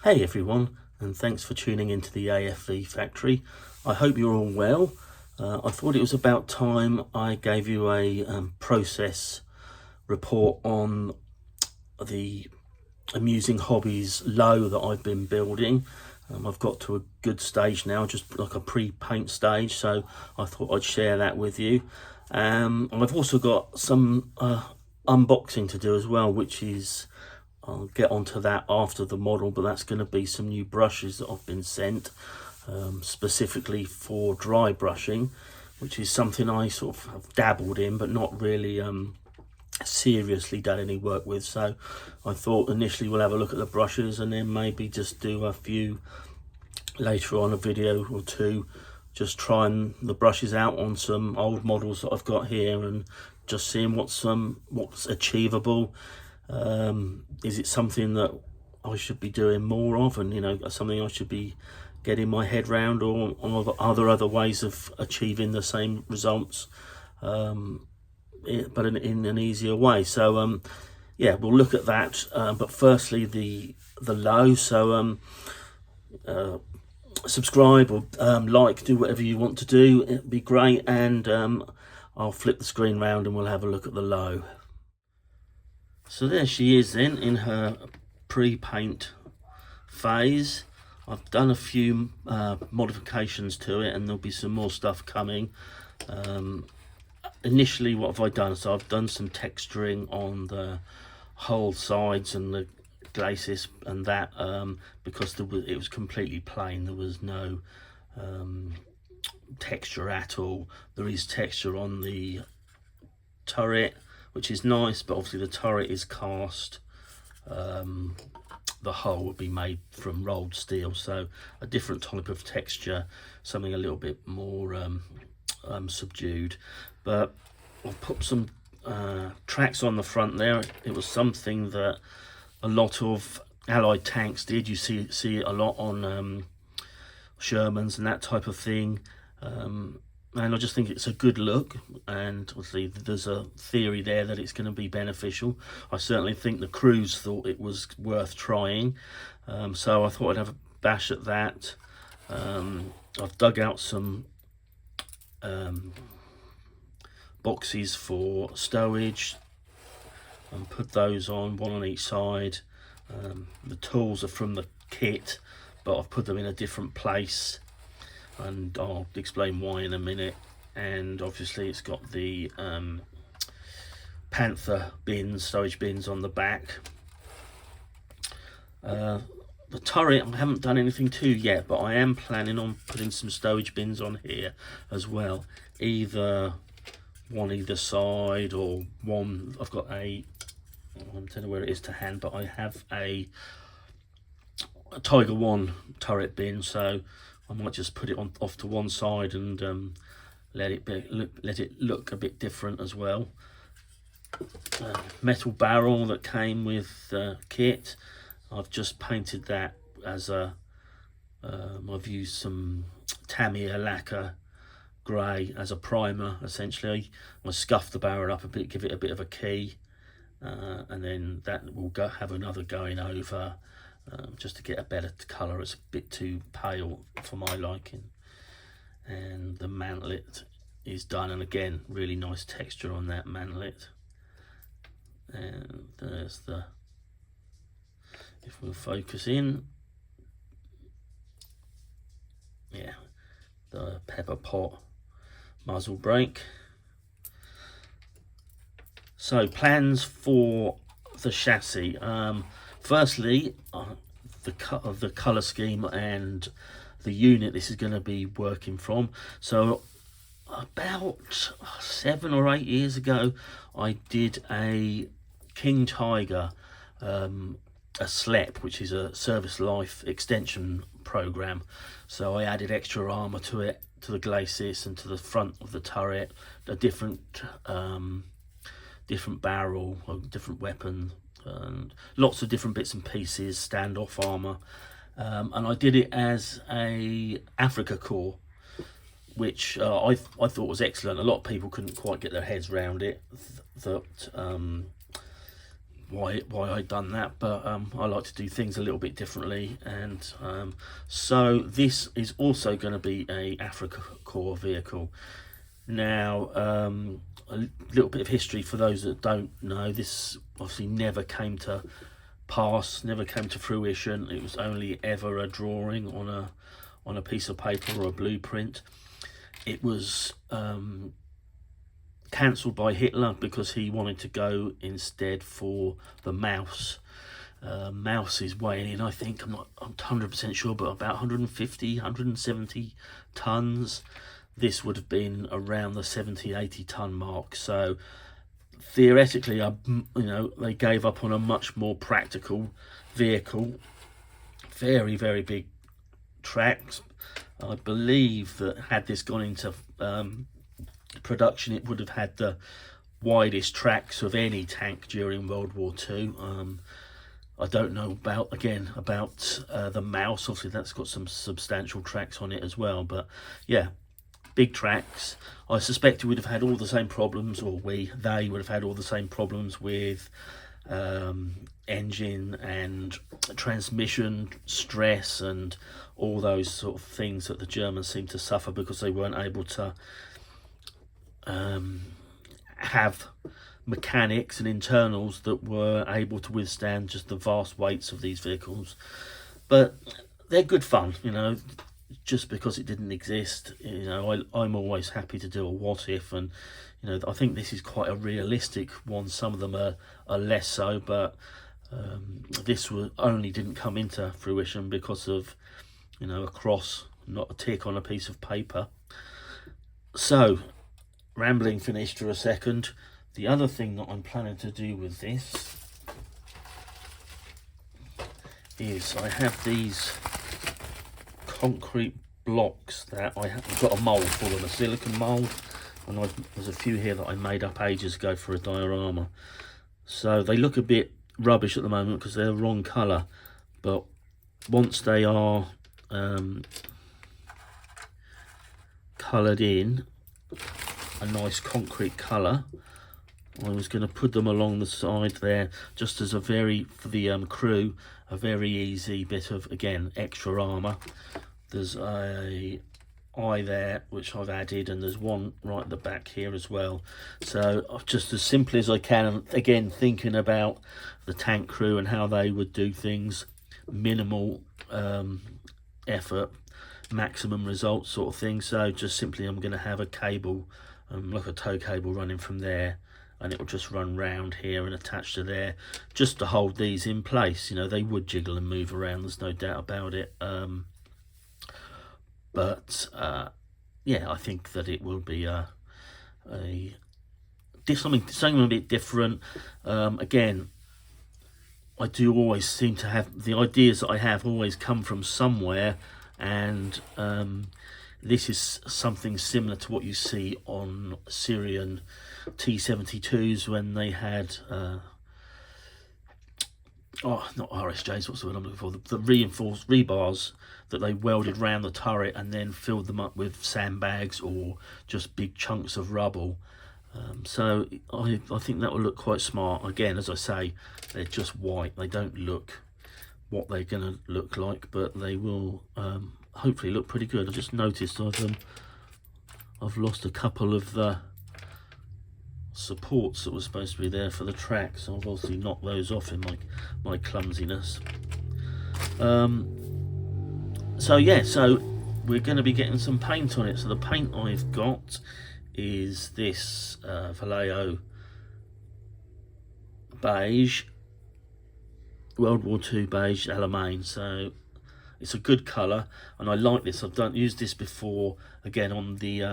Hey everyone, and thanks for tuning into the AFV factory. I hope you're all well. I thought it was about time I gave you a process report on the Amusing Hobbies low that I've been building. I've got to a good stage now, just like a pre-paint stage, so I thought I'd share that with you. I've also got some unboxing to do as well, which is I'll get onto that after the model, but that's going to be some new brushes that I've been sent specifically for dry brushing, which is something I sort of have dabbled in but not really seriously done any work with. So I thought initially we'll have a look at the brushes and then maybe just do a few later on, a video or two, just trying the brushes out on some old models that I've got here and just seeing what's achievable. Is it something that I should be doing more of, and something I should be getting my head round, or are there other ways of achieving the same results but in an easier way? So yeah, we'll look at that, but firstly the low. So subscribe or like, do whatever you want to do, it'd be great, and I'll flip the screen round and we'll have a look at the low. So there she is then in her pre-paint phase. I've done a few modifications to it, and there'll be some more stuff coming. Initially, what have I done? So I've done some texturing on the whole sides and the glacis and that, because it was completely plain. There was no texture at all. There is texture on the turret, which is nice, but obviously the turret is cast. The hull would be made from rolled steel, so a different type of texture, something a little bit more subdued. But I've put some tracks on the front there. It was something that a lot of Allied tanks did. You see it a lot on Shermans and that type of thing. And I just think it's a good look, and obviously there's a theory there that it's going to be beneficial. I certainly think the crews thought it was worth trying, so I thought I'd have a bash at that. I've dug out some boxes for stowage and put those on, one on each side. The tools are from the kit, but I've put them in a different place, and I'll explain why in a minute. And obviously it's got the Panther bins, storage bins on the back. The turret I haven't done anything to yet, but I am planning on putting some stowage bins on here as well, either one either side, or one. I've got I don't know where it is to hand, but I have a Tiger One turret bin, so I might just put it off to one side and let it look a bit different as well. Metal barrel that came with the kit, I've just painted that as I've used some Tamiya lacquer grey as a primer. Essentially I scuff the barrel up a bit, give it a bit of a key, and then that will have another going over, just to get a better colour. It's a bit too pale for my liking. And the mantlet is done, and again really nice texture on that mantlet. And there's the, if we'll focus in, yeah, the pepper pot muzzle brake. So plans for the chassis. Firstly, the colour scheme and the unit this is going to be working from. So about 7 or 8 years ago, I did a King Tiger, a SLEP, which is a service life extension program. So I added extra armour to it, to the glacis and to the front of the turret, a different barrel, or different weapon, and lots of different bits and pieces, standoff armour, and I did it as a Africa core, which I thought was excellent. A lot of people couldn't quite get their heads around it, that why I'd done that, but I like to do things a little bit differently, and so this is also going to be a Africa Core vehicle. Now, a little bit of history for those that don't know. This obviously never came to pass, never came to fruition. It was only ever a drawing on a piece of paper or a blueprint. It was cancelled by Hitler because he wanted to go instead for the Mouse. Mouse is weighing in, I think, I'm not 100% sure, but about 150, 170 tons. This would have been around the 70-80 ton mark. So theoretically, they gave up on a much more practical vehicle. Very, very big tracks. I believe that had this gone into production, it would have had the widest tracks of any tank during World War II. I don't know about the Mouse. Obviously, that's got some substantial tracks on it as well. But yeah, big tracks. I suspect it would have had all the same problems, or they would have had all the same problems with engine and transmission stress and all those sort of things that the Germans seem to suffer because they weren't able to have mechanics and internals that were able to withstand just the vast weights of these vehicles. But they're good fun, just because it didn't exist. I'm always happy to do a what if, and I think this is quite a realistic one. Some of them are less so, but this only didn't come into fruition because of a cross, not a tick on a piece of paper. So, rambling finished for a second. The other thing that I'm planning to do with this is I have these concrete blocks that I've got a mould for them, a silicone mould, and there's a few here that I made up ages ago for a diorama. So they look a bit rubbish at the moment because they're the wrong colour, but once they are coloured in a nice concrete colour, I was going to put them along the side there just as for the crew, a very easy bit of, again, extra armour. There's a eye there which I've added, and there's one right at the back here as well. So just as simply as I can, and again thinking about the tank crew and how they would do things, minimal effort, maximum results sort of thing. So just simply I'm going to have a cable, like a tow cable running from there, and it will just run round here and attach to there just to hold these in place. They would jiggle and move around, there's no doubt about it. But yeah, I think that it will be something a bit different. Again, I do always seem to have the ideas that I have always come from somewhere, and this is something similar to what you see on Syrian T-72s when they had not RSJs, what's the word I'm looking for, the reinforced rebars that they welded round the turret and then filled them up with sandbags or just big chunks of rubble. So I think that will look quite smart. Again, as I say, they're just white. They don't look what they're going to look like, but they will hopefully look pretty good. I just noticed I've lost a couple of the supports that were supposed to be there for the track, so I've obviously knocked those off in my clumsiness. So yeah, so we're going to be getting some paint on it. So the paint I've got is this Vallejo beige, World War II beige Alamein. So it's a good colour, and I like this. I've used this before, again on the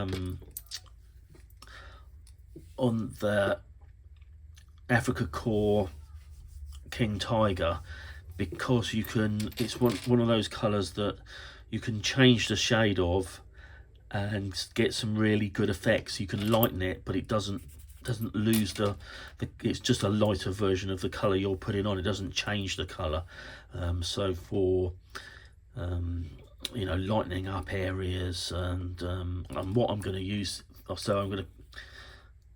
Africa Core King Tiger, because it's one of those colours that you can change the shade of and get some really good effects. You can lighten it, but it doesn't lose it's just a lighter version of the colour you're putting on. It doesn't change the colour. So for lightening up areas, and what I'm going to use, so I'm going to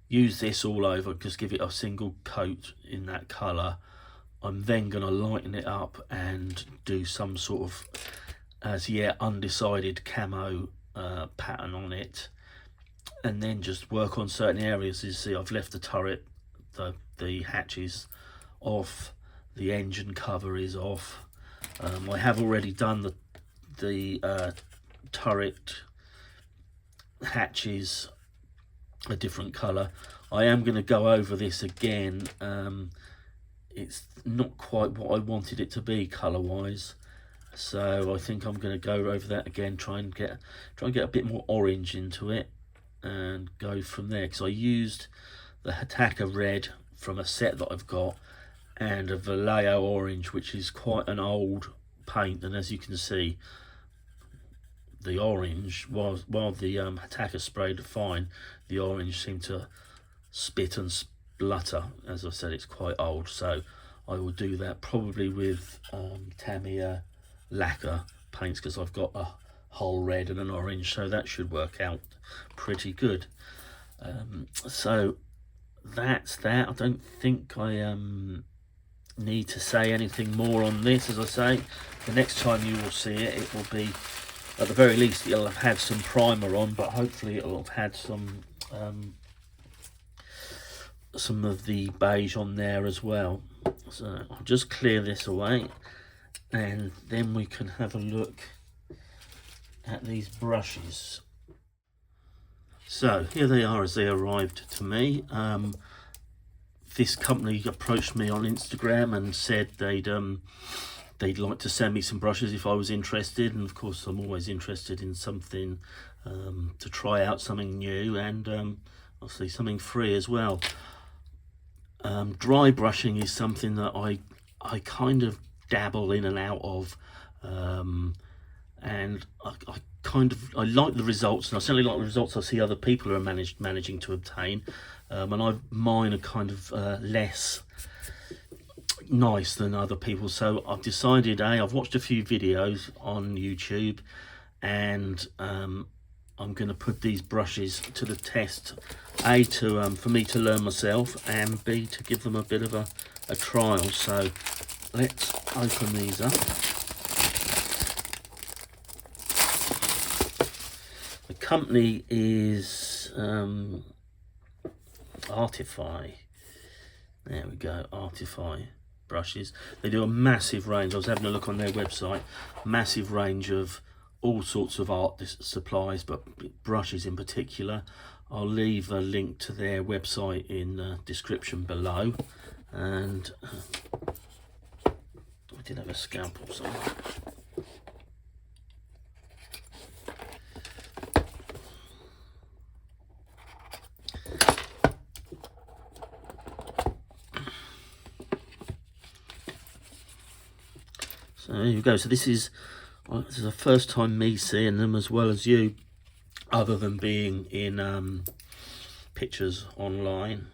use this all over, just give it a single coat in that colour. I'm then going to lighten it up and do some sort of as yet undecided camo pattern on it, and then just work on certain areas. You see, I've left the turret, the hatches off, the engine cover is off. I have already done the turret hatches a different colour. I am going to go over this again. It's not quite what I wanted it to be colour wise, so I think I'm going to go over that again, try and get a bit more orange into it and go from there, because I used the Attacker red from a set that I've got and a Vallejo orange, which is quite an old paint, and as you can see, the orange, while the Attacker sprayed fine, the orange seemed to spit and splutter. As I said, it's quite old, so I will do that probably with Tamiya lacquer paints, because I've got a whole red and an orange, so that should work out pretty good. So that's that. I don't think I need to say anything more on this. As I say, the next time you will see it, it will be, at the very least, it'll have had some primer on, but hopefully it'll have had some of the beige on there as well. So I'll just clear this away, and then we can have a look at these brushes. So here they are as they arrived to me. This company approached me on Instagram and said they'd like to send me some brushes if I was interested, and of course I'm always interested in something to try out, something new, and obviously something free as well. Dry brushing is something that I kind of dabble in and out of, and I like the results, and I certainly like the results I see other people are managing to obtain, and mine are kind of less nice than other people. So I've decided, I've watched a few videos on YouTube, and I'm going to put these brushes to the test, for me to learn myself, and B, to give them a bit of a trial. So let's open these up. The company is Artify. There we go, Artify brushes. They do a massive range. I was having a look on their website, massive range of all sorts of art supplies, but brushes in particular. I'll leave a link to their website in the description below, and I did have a scalpel somewhere. So there you go. So this is the first time me seeing them, as well as you, other than being in pictures online.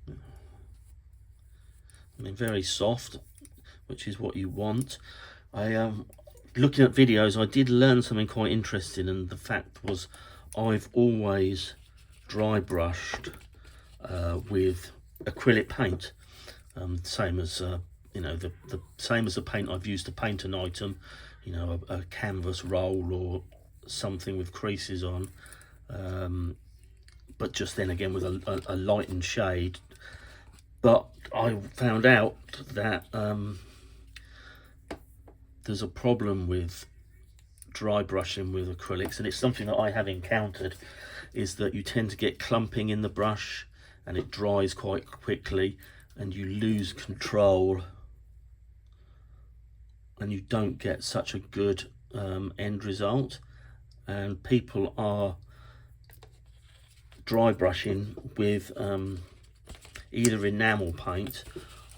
I mean, very soft, which is what you want. Looking at videos, I did learn something quite interesting, and the fact was, I've always dry brushed with acrylic paint, same as the same as the paint I've used to paint an item, a canvas roll or something with creases on, but just then again with a lightened shade. But I found out that there's a problem with dry brushing with acrylics, and it's something that I have encountered, is that you tend to get clumping in the brush and it dries quite quickly, and you lose control, and you don't get such a good end result. And people are dry brushing with either enamel paint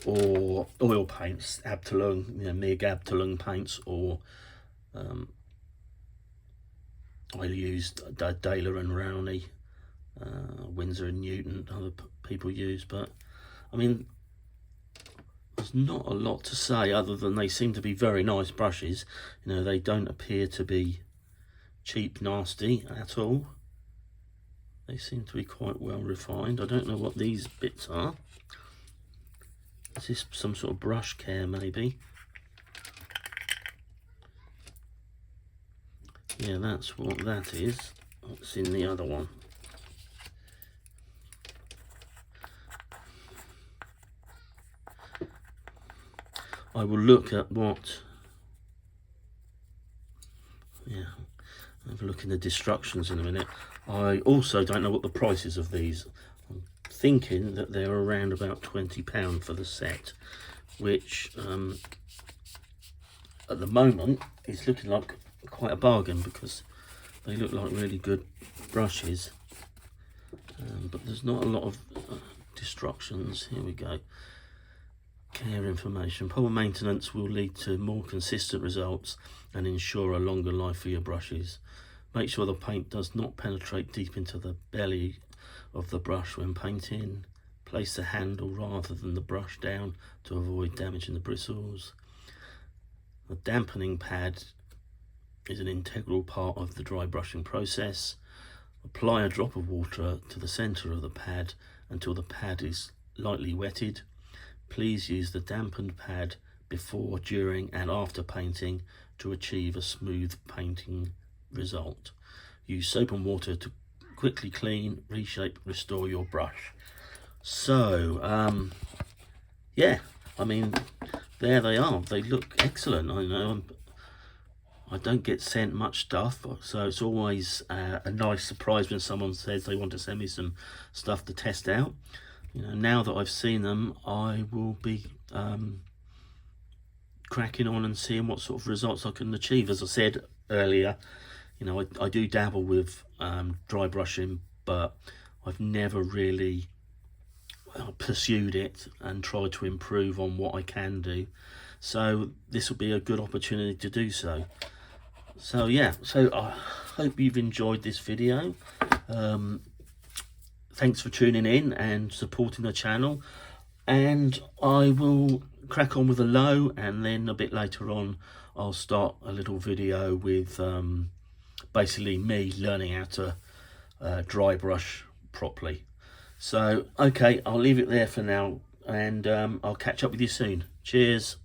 or oil paints, Abteilung, Mig Abteilung paints, or I used Daler and Rowney, Winsor and Newton, other people use. But I mean, there's not a lot to say other than they seem to be very nice brushes. They don't appear to be cheap, nasty at all. They seem to be quite well refined. I don't know what these bits are. Is this some sort of brush care maybe? Yeah, that's what that is. What's in the other one? I will look at what, yeah, have a look in the instructions in a minute. I also don't know what the price is of these. I'm thinking that they're around about £20 for the set, which at the moment is looking like quite a bargain because they look like really good brushes. But there's not a lot of instructions. Here we go. Care information. Proper maintenance will lead to more consistent results and ensure a longer life for your brushes. Make sure the paint does not penetrate deep into the belly of the brush when painting. Place the handle rather than the brush down to avoid damaging the bristles. The dampening pad is an integral part of the dry brushing process. Apply a drop of water to the center of the pad until the pad is lightly wetted. Please use the dampened pad before, during and after painting to achieve a smooth painting result. Use soap and water to quickly clean, reshape, restore your brush. So, yeah, I mean, there they are. They look excellent. I know I don't get sent much stuff, so it's always a nice surprise when someone says they want to send me some stuff to test out. You know, now that I've seen them, I will be cracking on and seeing what sort of results I can achieve. As I said earlier, you know, I do dabble with dry brushing, but I've never really pursued it and tried to improve on what I can do. So this will be a good opportunity to do so. So yeah, so I hope you've enjoyed this video. Thanks for tuning in and supporting the channel, and I will crack on with a low, and then a bit later on I'll start a little video with basically me learning how to dry brush properly. So okay, I'll leave it there for now, and I'll catch up with you soon. Cheers.